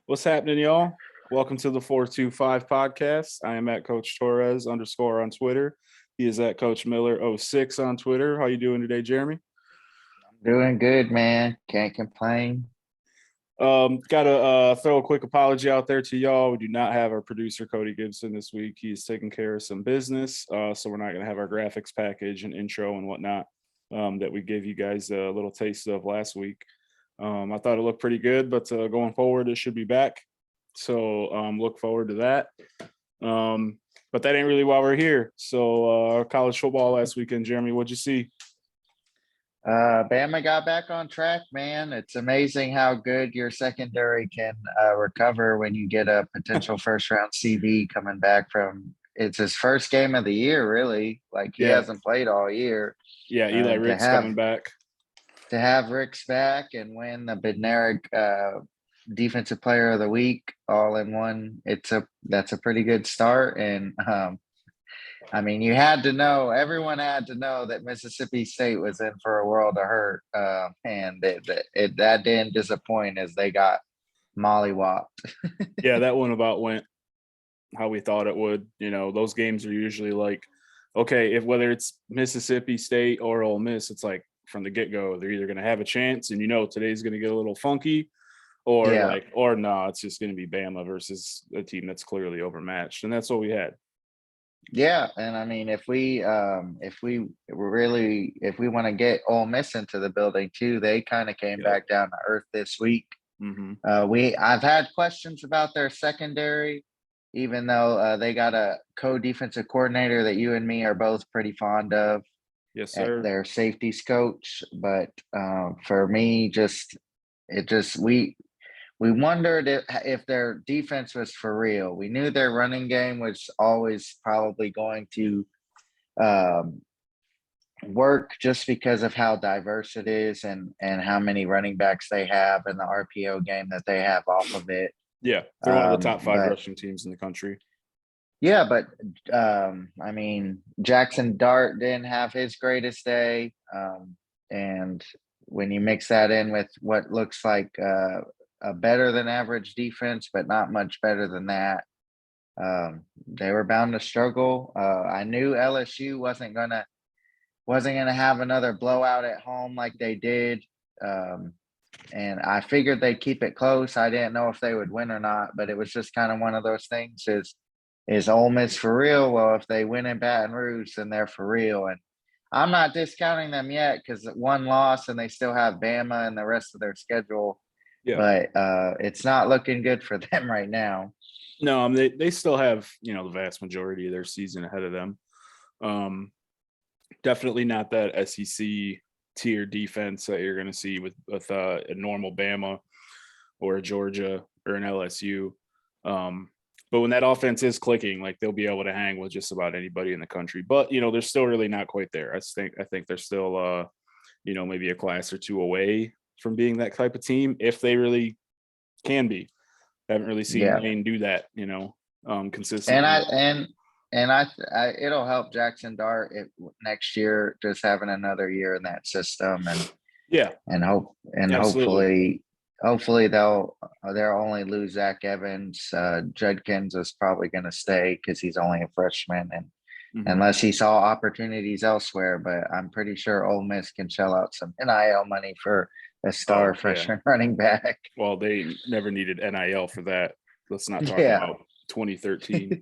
What's happening, y'all? Welcome to the 425 podcast. I am at Coach Torres _ on Twitter. He is at Coach Miller 06 on Twitter. How you doing today, Jeremy? Doing good, man. Can't complain. Gotta throw a quick apology out there to y'all. We do not have our producer Cody Gibson this week. He's taking care of some business, so we're not gonna have our graphics package and intro and whatnot that we gave you guys a little taste of last week. I thought it looked pretty good, but going forward, it should be back. So look forward to that. But that ain't really why we're here. So college football last weekend, Jeremy, what'd you see? Bama got back on track, man. It's amazing how good your secondary can recover when you get a potential first round CB coming back from it's his first game of the year, really. Like he Yeah. hasn't played all year. Yeah, Eli Ricks coming back. To have Ricks back and win the Bednarik Defensive Player of the Week all in one, that's a pretty good start. And I mean, you had to know, everyone had to know that Mississippi State was in for a world of hurt, and that didn't disappoint as they got mollywopped. Yeah, that one about went how we thought it would. You know, those games are usually like, okay, if whether it's Mississippi State or Ole Miss, it's like from the get-go, they're either going to have a chance, and today's going to get a little funky, or no, it's just going to be Bama versus a team that's clearly overmatched, and that's what we had. Yeah, and I mean, if we want to get Ole Miss into the building too, they kind of came back down to earth this week. Mm-hmm. I've had questions about their secondary, even though they got a co-defensive coordinator that you and me are both pretty fond of. Yes, sir. Their safeties coach, but for me, we wondered if their defense was for real. We knew their running game was always probably going to work just because of how diverse it is and how many running backs they have and the RPO game that they have off of it. Yeah, they're one of the top 5 rushing teams in the country. Yeah, but I mean, Jackson Dart didn't have his greatest day, and when you mix that in with what looks like a better than average defense, but not much better than that, they were bound to struggle. I knew LSU wasn't gonna have another blowout at home like they did, and I figured they'd keep it close. I didn't know if they would win or not, but it was just kind of one of those things. Is Ole Miss for real? Well, if they win in Baton Rouge, then they're for real. And I'm not discounting them yet because one loss and they still have Bama and the rest of their schedule. Yeah. But it's not looking good for them right now. No, they still have, the vast majority of their season ahead of them. Definitely not that SEC tier defense that you're going to see with a normal Bama or a Georgia or an LSU. But when that offense is clicking, like they'll be able to hang with just about anybody in the country. But they're still really not quite there. I think they're still maybe a class or two away from being that type of team if they really can be. I haven't really seen Lane do that, consistently. And I it'll help Jackson Dart next year just having another year in that system hopefully they'll only lose Zach Evans. Judkins is probably going to stay because he's only a freshman, and unless he saw opportunities elsewhere. But I'm pretty sure Ole Miss can shell out some NIL money for a star freshman running back. Well, they never needed NIL for that. Let's not talk about 2013.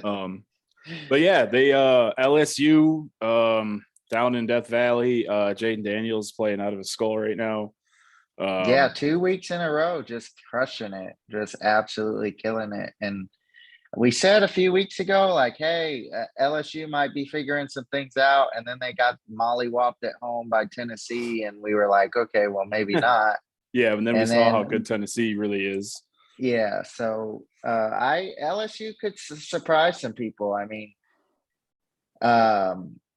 But yeah, they LSU down in Death Valley. Jaden Daniels playing out of his skull right now. 2 weeks in a row, just crushing it, just absolutely killing it. And we said a few weeks ago, like, hey, LSU might be figuring some things out. And then they got mollywopped at home by Tennessee. And we were like, okay, well, maybe not. Yeah, and then we saw how good Tennessee really is. Yeah, so LSU could surprise some people. I mean,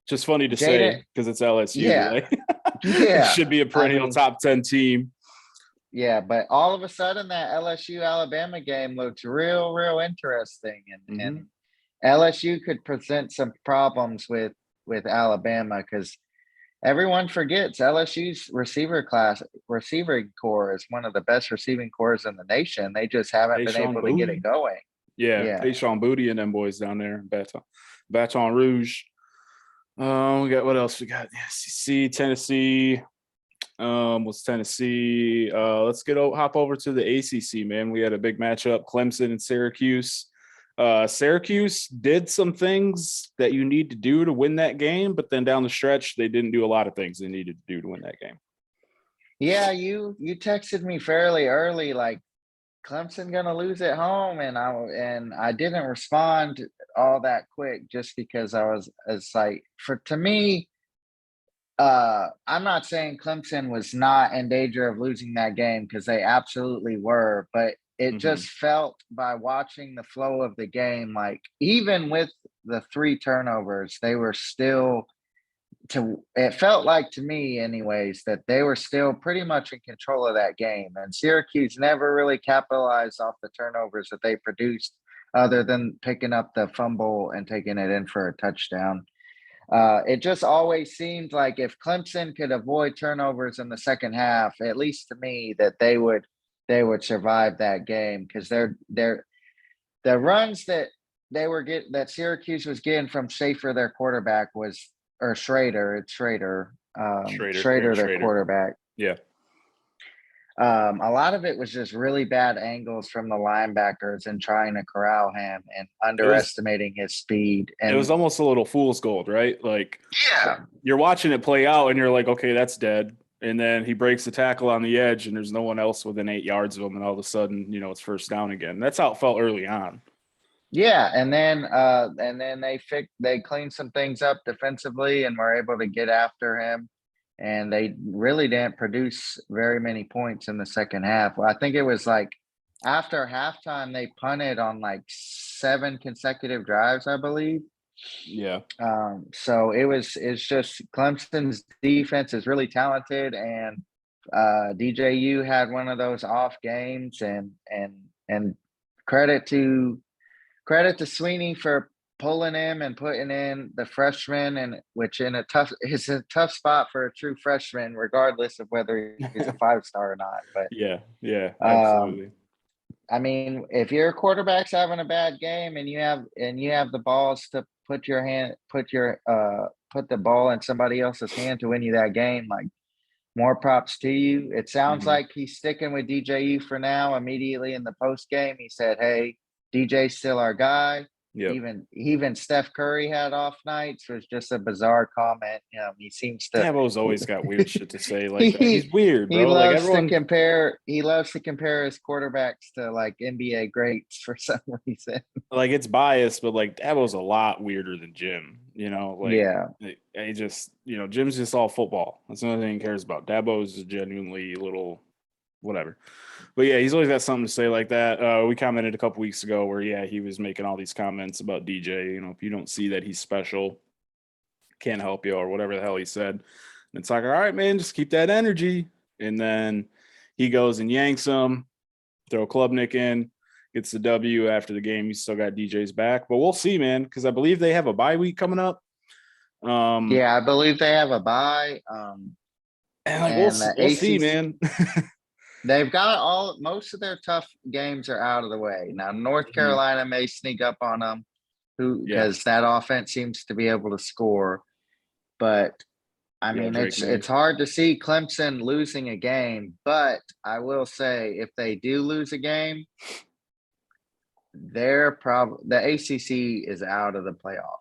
just funny to say because it's LSU. Yeah, it should be a perennial top 10 team. Yeah, but all of a sudden that LSU Alabama game looked real interesting, and LSU could present some problems with Alabama because everyone forgets LSU's receiving core is one of the best receiving cores in the nation. They just haven't been Tayshaun able to get Booty. it going. Yeah, Yeah. Tayshaun Booty and them boys down there, Baton Rouge. We got what else? We got SEC, Tennessee. What's Tennessee? Let's hop over to the ACC, man. We had a big matchup, Clemson and Syracuse. Syracuse did some things that you need to do to win that game, but then down the stretch, they didn't do a lot of things they needed to do to win that game. Yeah, you texted me fairly early, like Clemson gonna lose at home, and I didn't respond all that quick just because it's like to me, I'm not saying Clemson was not in danger of losing that game because they absolutely were, but it just felt by watching the flow of the game, like even with the 3 turnovers, they were still it felt like to me anyways that they were still pretty much in control of that game, and Syracuse never really capitalized off the turnovers that they produced other than picking up the fumble and taking it in for a touchdown. It just always seemed like if Clemson could avoid turnovers in the second half, at least to me, that they would survive that game because the runs that that Syracuse was getting from Schaefer, their quarterback, or Schrader. It's Schrader. Schrader, their quarterback. Yeah. A lot of it was just really bad angles from the linebackers and trying to corral him and underestimating his speed. And it was almost a little fool's gold, right? Like, yeah, you're watching it play out and you're like, okay, that's dead. And then he breaks the tackle on the edge and there's no one else within 8 yards of him. And all of a sudden, it's first down again. That's how it felt early on. yeah. And then they cleaned some things up defensively and were able to get after him. And they really didn't produce very many points in the second half. Well, I think it was like after halftime, they punted on like 7 consecutive drives, I believe. Yeah. So it's just Clemson's defense is really talented, and DJU had one of those off games, and credit to Sweeney for pulling him and putting in the freshman, and which is a tough spot for a true freshman, regardless of whether he's a 5-star or not. But yeah, absolutely. I mean, if your quarterback's having a bad game and you have the balls to put the ball in somebody else's hand to win you that game, like, more props to you. It sounds like he's sticking with DJU for now. Immediately in the post game, he said, "Hey, DJ's still our guy." Yep. Even Steph Curry had off nights. It was just a bizarre comment. He seems to. Dabo's always got weird shit to say like that. He's weird, bro. He Like loves everyone, to compare. He loves to compare his quarterbacks to like NBA greats for some reason. like, it's biased, but like Dabo's a lot weirder than Jim. Like, Yeah. he just, Jim's just all football. That's the only thing he cares about. Dabo's genuinely a little whatever. But yeah, he's always got something to say like that. We commented a couple weeks ago where, he was making all these comments about DJ. If you don't see that he's special, can't help you, or whatever the hell he said. And it's like, all right, man, just keep that energy. And then he goes and yanks him, throw Klubnik in, gets the W after the game. He's still got DJ's back, but we'll see, man, because I believe they have a bye week coming up. Yeah, I believe they have a bye. And we'll see, man. They've got most of their tough games are out of the way. Now, North Carolina may sneak up on them because that offense seems to be able to score. But I mean, it's hard to see Clemson losing a game. But I will say, if they do lose a game, the ACC is out of the playoff.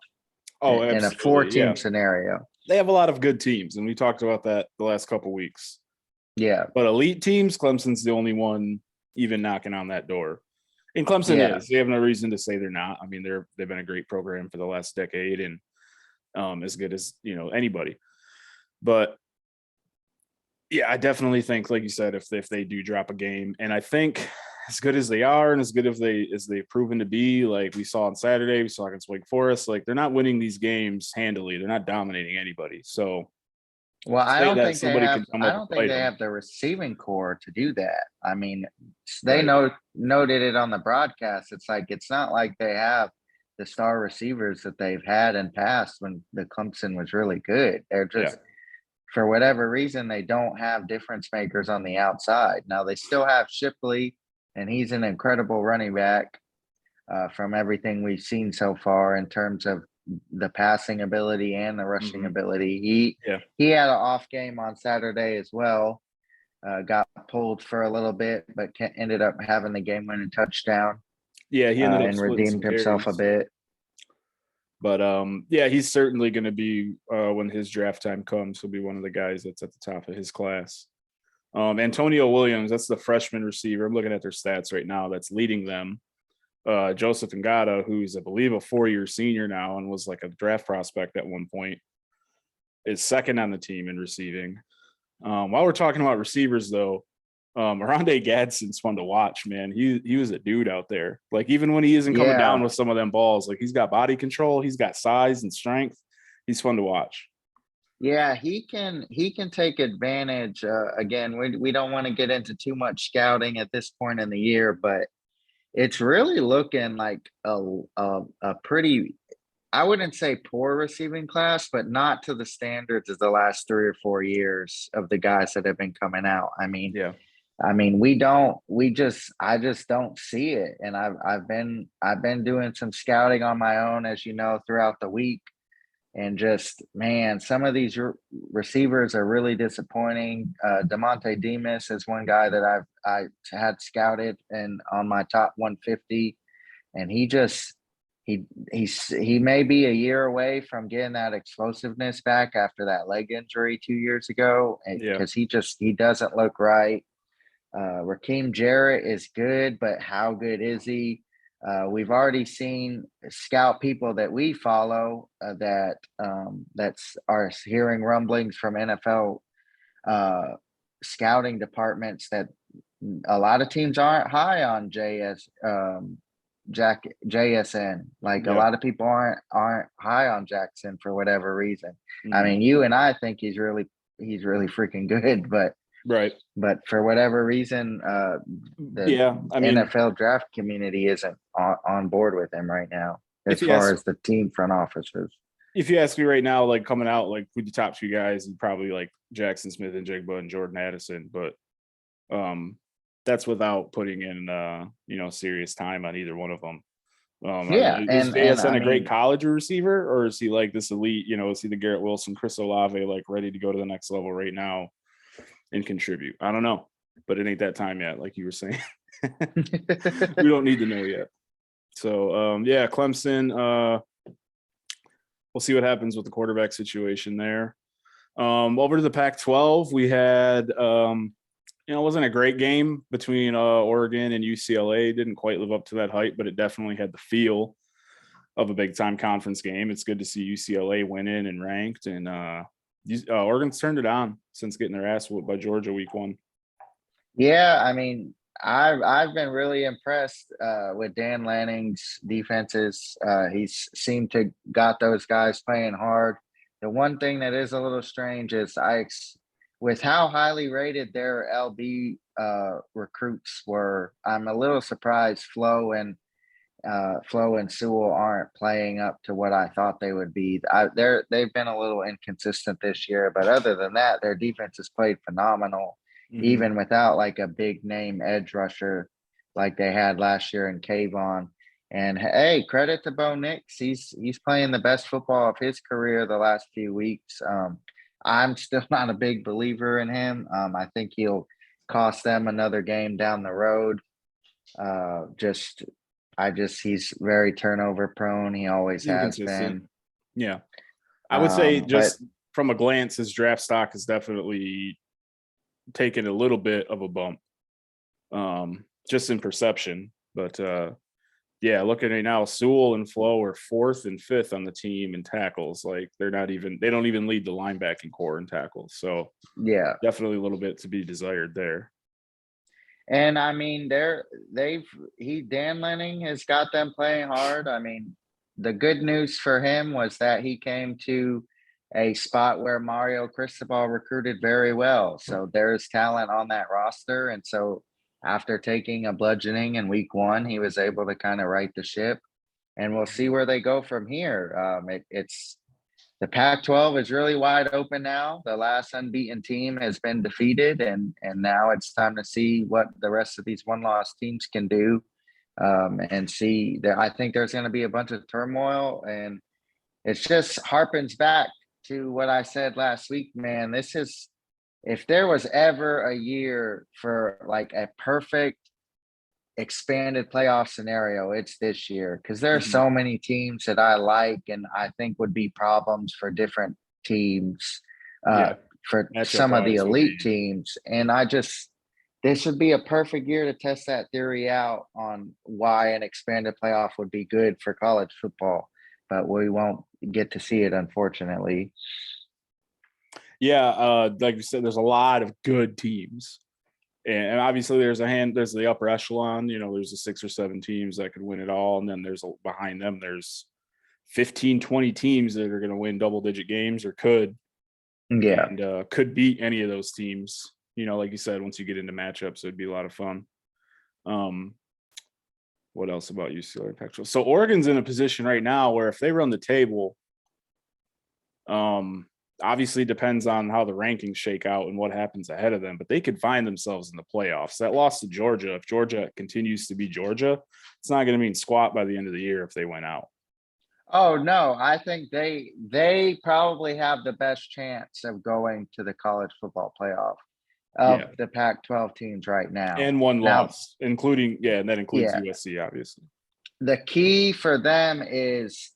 Oh, in a 4-team scenario. They have a lot of good teams, and we talked about that the last couple of weeks. Yeah. But elite teams, Clemson's the only one even knocking on that door. And Clemson is. They have no reason to say they're not. I mean, they've been a great program for the last decade, and as good as, anybody. But yeah, I definitely think, like you said, if they do drop a game, and I think as good as they are and as good as they've proven to be, like we saw on Saturday, we saw against Wake Forest, like they're not winning these games handily. They're not dominating anybody. So, well, I don't think they have the receiving core to do that. I mean, they noted it on the broadcast. It's like, it's not like they have the star receivers that they've had in past when the Clemson was really good. They're just for whatever reason, they don't have difference makers on the outside. Now they still have Shipley, and he's an incredible running back from everything we've seen so far in terms of the passing ability and the rushing ability. Yeah. He had an off game on Saturday as well. Got pulled for a little bit, but ended up having the game-winning touchdown. Yeah, he ended up and splitting some redeemed himself a carries. bit. But yeah, he's certainly going to be when his draft time comes. He'll be one of the guys that's at the top of his class. Antonio Williams, that's the freshman receiver. I'm looking at their stats right now. That's leading them. Joseph Ngata, who's I believe a 4-year senior now and was like a draft prospect at one point, is second on the team in receiving. While we're talking about receivers, though, Oronde Gadsden's fun to watch, man. He was a dude out there. Like, even when he isn't coming down with some of them balls, like, he's got body control, he's got size and strength. He's fun to watch. Yeah, he can take advantage. Again, we don't want to get into too much scouting at this point in the year, but it's really looking like a pretty, I wouldn't say poor receiving class, but not to the standards of the last 3 or 4 years of the guys that have been coming out. I mean, Yeah. I just don't see it. And I've been doing some scouting on my own, as you know, throughout the week. And just, man, some of these receivers are really disappointing. Demonte Demas is one guy that I had scouted and on my top 150, and he may be a year away from getting that explosiveness back after that leg injury 2 years ago, because he doesn't look right. Raheem Jarrett is good, but how good is he? We've already seen scout people that we follow that's are hearing rumblings from NFL scouting departments that a lot of teams aren't high on JSN. Like, a lot of people aren't high on Jackson for whatever reason. I mean, you and I think he's really freaking good, but right. But for whatever reason, NFL draft community isn't on board with him right now, as far as the team front officers. If you ask me right now, like, coming out, like, with the top 2 guys, and probably like Jackson Smith and Jigba and Jordan Addison, but that's without putting in serious time on either one of them. Is JSN a great college receiver, or is he like this elite? Is he the Garrett Wilson, Chris Olave, like, ready to go to the next level right now and contribute? I don't know, but it ain't that time yet, like you were saying. We don't need to know yet. So yeah, Clemson, we'll see what happens with the quarterback situation there. Over to the Pac-12, we had it wasn't a great game between Oregon and UCLA. Didn't quite live up to that hype, but it definitely had the feel of a big time conference game. It's good to see UCLA win in and ranked, and Oregon's turned it on since getting their ass whooped by Georgia week 1. Yeah, I mean, I've been really impressed with Dan Lanning's defenses. He's seemed to got those guys playing hard. The one thing that is a little strange is with how highly rated their LB recruits were, I'm a little surprised Flo and Sewell aren't playing up to what I thought they would be. They've been a little inconsistent this year, but other than that, their defense has played phenomenal, even without like a big name edge rusher like they had last year in Kayvon. And hey, credit to Bo Nix. He's playing the best football of his career the last few weeks. I'm still not a big believer in him. I think he'll cost them another game down the road. He's very turnover prone. He always has been. Yeah. I would say just from a glance, his draft stock has definitely taken a little bit of a bump, just in perception. But yeah, looking at it now, Sewell and Flo are 4th and 5th on the team in tackles. Like, they don't even lead the linebacking core in tackles. So yeah, definitely a little bit to be desired there. And I mean, Dan Lanning has got them playing hard. I mean, the good news for him was that he came to a spot where Mario Cristobal recruited very well. So there's talent on that roster. And so after taking a bludgeoning in week 1, he was able to kind of right the ship, and we'll see where they go from here. the Pac-12 is really wide open now. The last unbeaten team has been defeated, and now it's time to see what the rest of these one-loss teams can do, and see that. I think there's going to be a bunch of turmoil, and it's just harpens back to what I said last week, man. This is, if there was ever a year for like a perfect expanded playoff scenario, it's this year, because there are Mhm. so many teams that I like and I think would be problems for different teams, Yeah, for matchup some of the wise would elite be. teams. And I just, this would be a perfect year to test that theory out on why an expanded playoff would be good for college football, but we won't get to see it, unfortunately. Yeah, like you said, there's a lot of good teams, and obviously there's the upper echelon. You know, there's the 6 or 7 teams that could win it all, and then behind them there's 15, 20 teams that are going to win double-digit games or Yeah. could beat any of those teams. You know, like you said, once you get into matchups, it'd be a lot of fun. Um, what else about UCLA Pac-12? So Oregon's in a position right now where if they run the table, um, obviously depends on how the rankings shake out and what happens ahead of them, but they could find themselves in the playoffs. That loss to Georgia, if Georgia continues to be Georgia, it's not going to mean squat by the end of the year if they went out. Oh no, I think they probably have the best chance of going to the college football playoff of Yeah. the Pac-12 teams right now. And one Now, loss, including, yeah, and that includes yeah, USC, obviously. the key for them is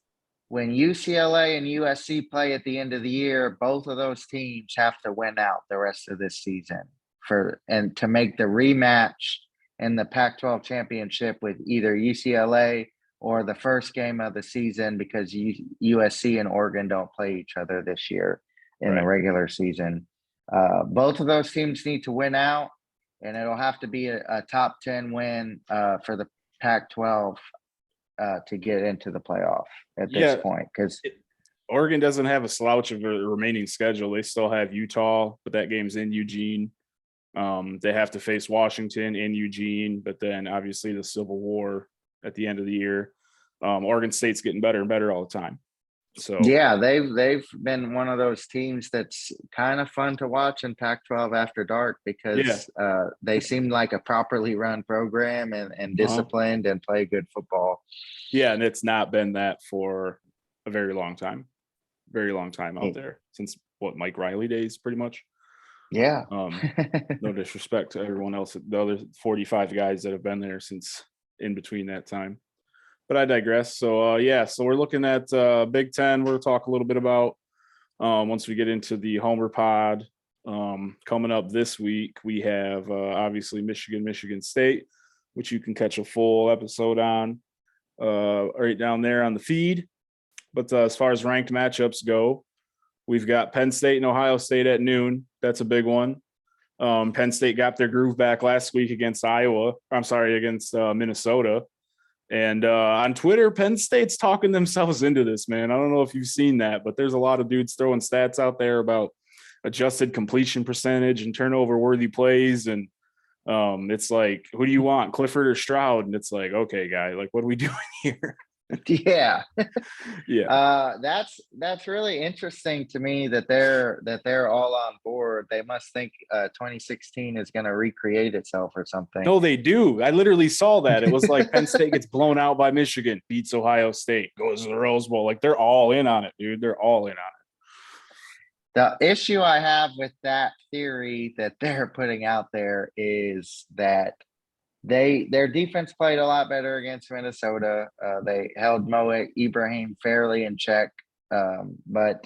when UCLA and USC play at the end of the year, both of those teams have to win out the rest of this season for and to make the rematch in the Pac-12 championship with either UCLA or the first game of the season, because USC and Oregon don't play each other this year in the Right. regular season. Both of those teams need to win out, and it'll have to be a top 10 win for the Pac-12 to get into the playoff at this Yeah. point, because Oregon doesn't have a slouch of a remaining schedule. They still have Utah, but that game's in Eugene. They have to face Washington in Eugene, but then obviously the Civil War at the end of the year. Oregon State's getting better and better all the time. So yeah, they've been one of those teams that's kind of fun to watch in Pac-12 after dark, yeah, because they seem like a properly run program and uh-huh. disciplined and play good football. Yeah, and it's not been that for a very long time out Eh, there since what Mike Riley days, pretty much. Yeah. No disrespect to everyone else, the other 45 guys that have been there since in between that time. But I digress. So yeah, so we're looking at Big Ten. We'll talk a little bit about once we get into the Homer Pod. Coming up this week, we have obviously Michigan State, which you can catch a full episode on right down there on the feed. But as far as ranked matchups go, we've got Penn State and Ohio State at noon. That's a big one. Penn State got their groove back last week against against Minnesota. And on Twitter, Penn State's talking themselves into this, man. I don't know if you've seen that, but there's a lot of dudes throwing stats out there about adjusted completion percentage and turnover worthy plays. And it's like, who do you want, Clifford or Stroud? And it's like, okay, guy, like, what are we doing here? Yeah. Yeah. That's really interesting to me that they're all on board. They must think 2016 is going to recreate itself or something. No, they do. I literally saw that. It was like Penn State gets blown out by Michigan, beats Ohio State, goes to the Rose Bowl. Like, they're all in on it, dude. They're all in on The issue I have with that theory that they're putting out there is that their defense played a lot better against Minnesota. They held Moe Ibrahim fairly in check, but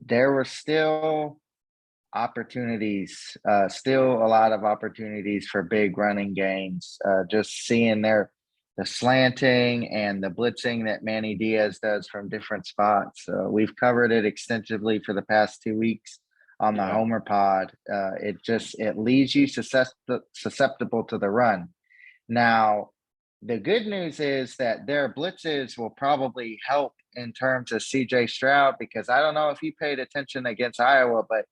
there were still opportunities, still a lot of opportunities for big running gains. Just seeing the slanting and the blitzing that Manny Diaz does from different spots. We've covered it extensively for the past 2 weeks on it. the Yeah. Homer Pod. It leaves you susceptible to the run. Now, the good news is that their blitzes will probably help in terms of CJ Stroud, because I don't know if you paid attention against Iowa, but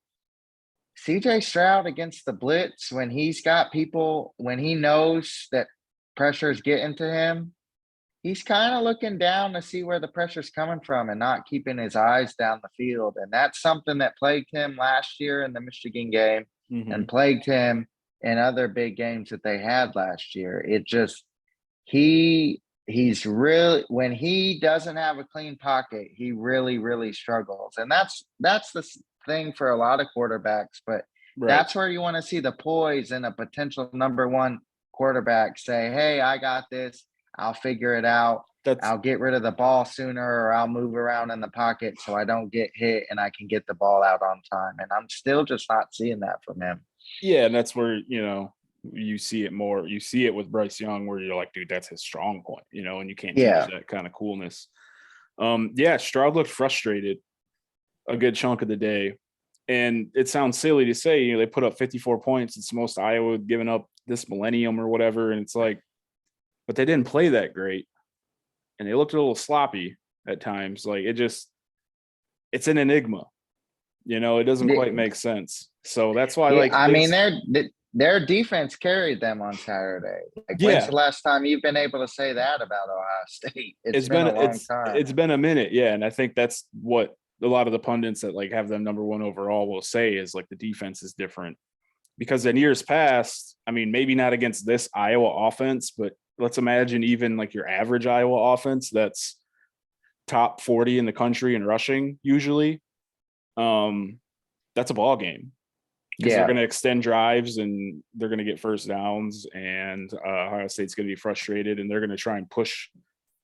CJ Stroud against the blitz, when he's got people, when he knows that pressure's getting to him, he's kind of looking down to see where the pressure's coming from and not keeping his eyes down the field. And that's something that plagued him last year in the Michigan game and Mhm. plagued him in other big games that they had last year. It just, he's really, when he doesn't have a clean pocket, he really, really struggles. And that's the thing for a lot of quarterbacks, but Right. that's where you want to see the poise and a potential number one quarterback say, hey, I got this. I'll figure it out. That's I'll get rid of the ball sooner, or I'll move around in the pocket so I don't get hit and I can get the ball out on time. And I'm still just not seeing that from him. yeah, and that's where, you see it more. You see it with Bryce Young where you're like, dude, that's his strong point, and you can't teach Yeah. that kind of coolness. Yeah, Stroud looked frustrated a good chunk of the day. And it sounds silly to say, they put up 54 points. It's the most Iowa given up this millennium or whatever. And it's like, but they didn't play that great. And they looked a little sloppy at times. Like it's an enigma. It doesn't quite make sense. So that's why, Yeah, like, I mean, their defense carried them on Saturday. Like, when's yeah, the last time you've been able to say that about Ohio State? It's it's been been a long time. it's been a minute. Yeah. And I think that's what a lot of the pundits that like have them number one overall will say is like the defense is different. Because in years past, I mean, maybe not against this Iowa offense, but let's imagine even like your average Iowa offense that's top 40 in the country in rushing usually. That's a ball game because they're Yeah. going to extend drives and they're going to get first downs, and Ohio State's going to be frustrated and they're going to try and push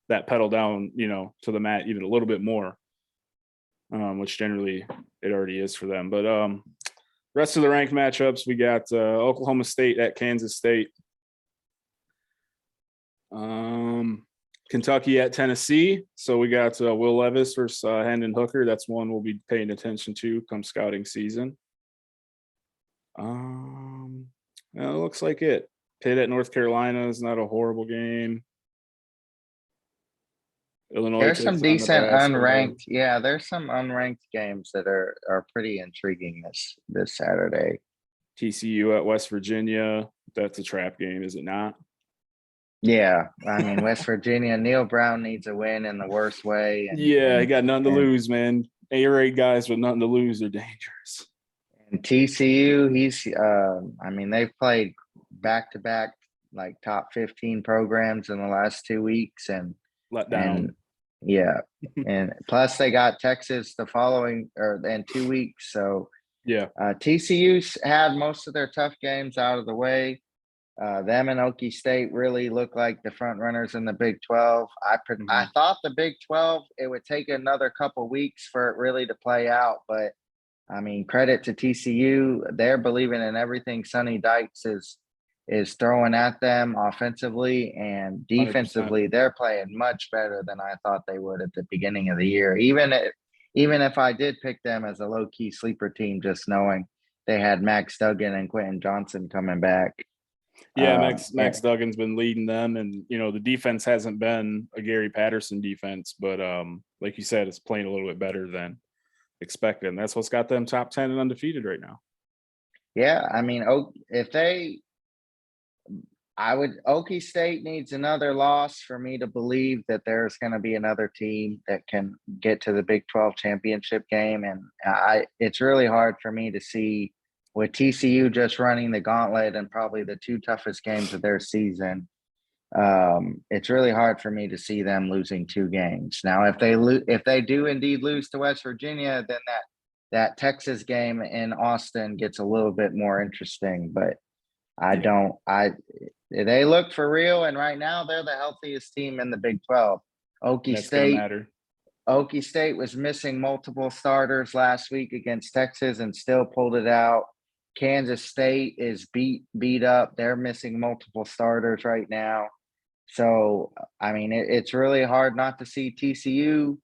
that pedal down, to the mat even a little bit more, which generally it already is for them. But rest of the ranked matchups, we got Oklahoma State at Kansas State. Kentucky at Tennessee. So we got Will Levis versus Hendon Hooker. That's one we'll be paying attention to come scouting season. It looks like it. Pitt at North Carolina is not a horrible game. Illinois There's takes some on decent Nebraska. unranked. Yeah, there's some unranked games that are pretty intriguing this Saturday. TCU at West Virginia. That's a trap game, is it not? Yeah, I mean, West Virginia, Neil Brown needs a win in the worst way, Yeah, he got nothing to lose, man. A-rate guys with nothing to lose are dangerous. and TCU, I mean, they've played back to back like top 15 programs in the last 2 weeks, and Let and down. yeah, and plus they got Texas the following or in 2 weeks, so Yeah. TCU's had most of their tough games out of the way. Them and Okie State really look like the front runners in the Big 12. I Mhm. thought the Big 12 it would take another couple weeks for it really to play out, but I mean, credit to TCU, they're believing in everything Sonny Dykes is throwing at them offensively, and 100%. defensively. They're playing much better than I thought they would at the beginning of the year. Even if I did pick them as a low key sleeper team, just knowing they had Max Duggan and Quentin Johnson coming back. Yeah, Max And Max Duggan's been leading them, and the defense hasn't been a Gary Patterson defense, but like you said, it's playing a little bit better than expected. And that's what's got them top 10 and undefeated right now. yeah, I mean, if they Okie State needs another loss for me to believe that there's going to be another team that can get to the Big 12 championship game. And it's really hard for me to see with TCU just running the gauntlet and probably the two toughest games of their season. It's really hard for me to see them losing two games. Now, if they do indeed lose to West Virginia, then that Texas game in Austin gets a little bit more interesting, but Yeah, they look for real, and right now they're the healthiest team in the Big 12. Okie that's going to State, matter. Okie State was missing multiple starters last week against Texas and still pulled it out. Kansas State is beat up. They're missing multiple starters right now. So, I mean, it's really hard not to see TCU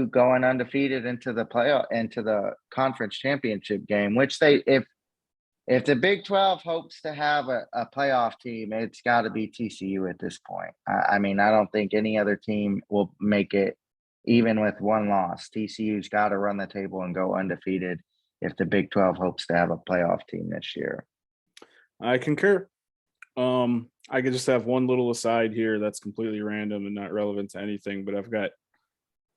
going undefeated into the playoff, into the conference championship game, which if the Big 12 hopes to have a playoff team, it's got to be TCU at this point. I mean, I don't think any other team will make it even with one loss. TCU's got to run the table and go undefeated if the Big 12 hopes to have a playoff team this year. I concur. I could just have one little aside here that's completely random and not relevant to anything, but I've got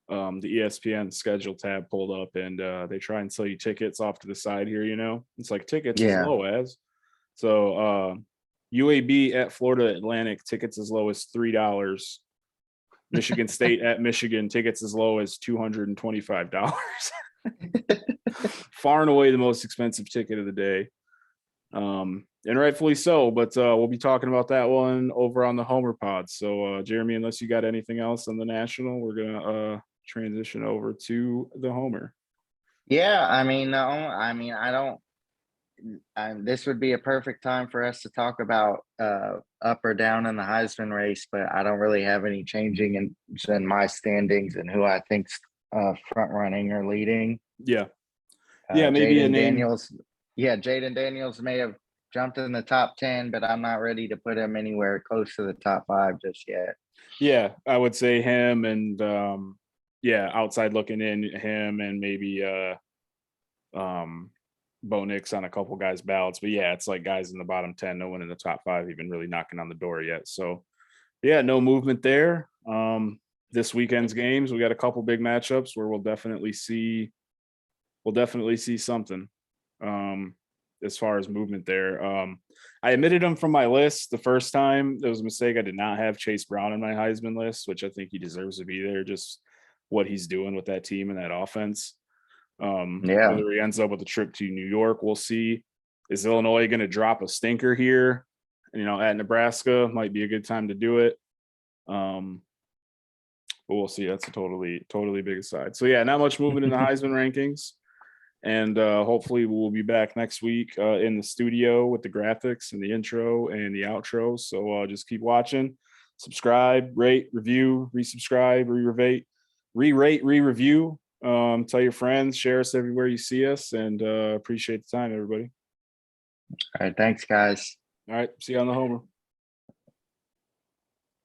the ESPN schedule tab pulled up, and they try and sell you tickets off to the side here, it's like tickets as Yeah. low as. So UAB at Florida Atlantic, tickets as low as $3. Michigan State at Michigan, tickets as low as $225. Far and away the most expensive ticket of the day. And rightfully so, but we'll be talking about that one over on the Homer Pod. So Jeremy, unless you got anything else on the national, we're gonna transition over to the Homer. Yeah, I mean, no, I don't. This would be a perfect time for us to talk about up or down in the Heisman race, but I don't really have any changing in my standings and who I think's front running or leading. Yeah. Yeah, maybe a Jaden name. Daniels. Yeah, Jaden Daniels may have jumped in the top 10, but I'm not ready to put him anywhere close to the top 5 just yet. Yeah, I would say him, and outside looking in, him and maybe Bo Nix on a couple guys' ballots. But yeah, it's like guys in the bottom 10, no one in the top 5 even really knocking on the door yet. So yeah, no movement there. This weekend's games, we got a couple big matchups where we'll definitely see something as far as movement there. I omitted him from my list the first time. It was a mistake. I did not have Chase Brown in my Heisman list, which I think he deserves to be there, just what he's doing with that team and that offense. Yeah. Whether he ends up with a trip to New York, we'll see. Is Illinois going to drop a stinker here? At Nebraska might be a good time to do it. But we'll see. That's a totally big aside. So yeah, not much movement in the Heisman rankings. And hopefully we'll be back next week in the studio with the graphics and the intro and the outro. So just keep watching, subscribe, rate, review, resubscribe, re-rate, re-review. Tell your friends, share us everywhere you see us, and appreciate the time, everybody. All right. Thanks, guys. All right. See you on the Homer.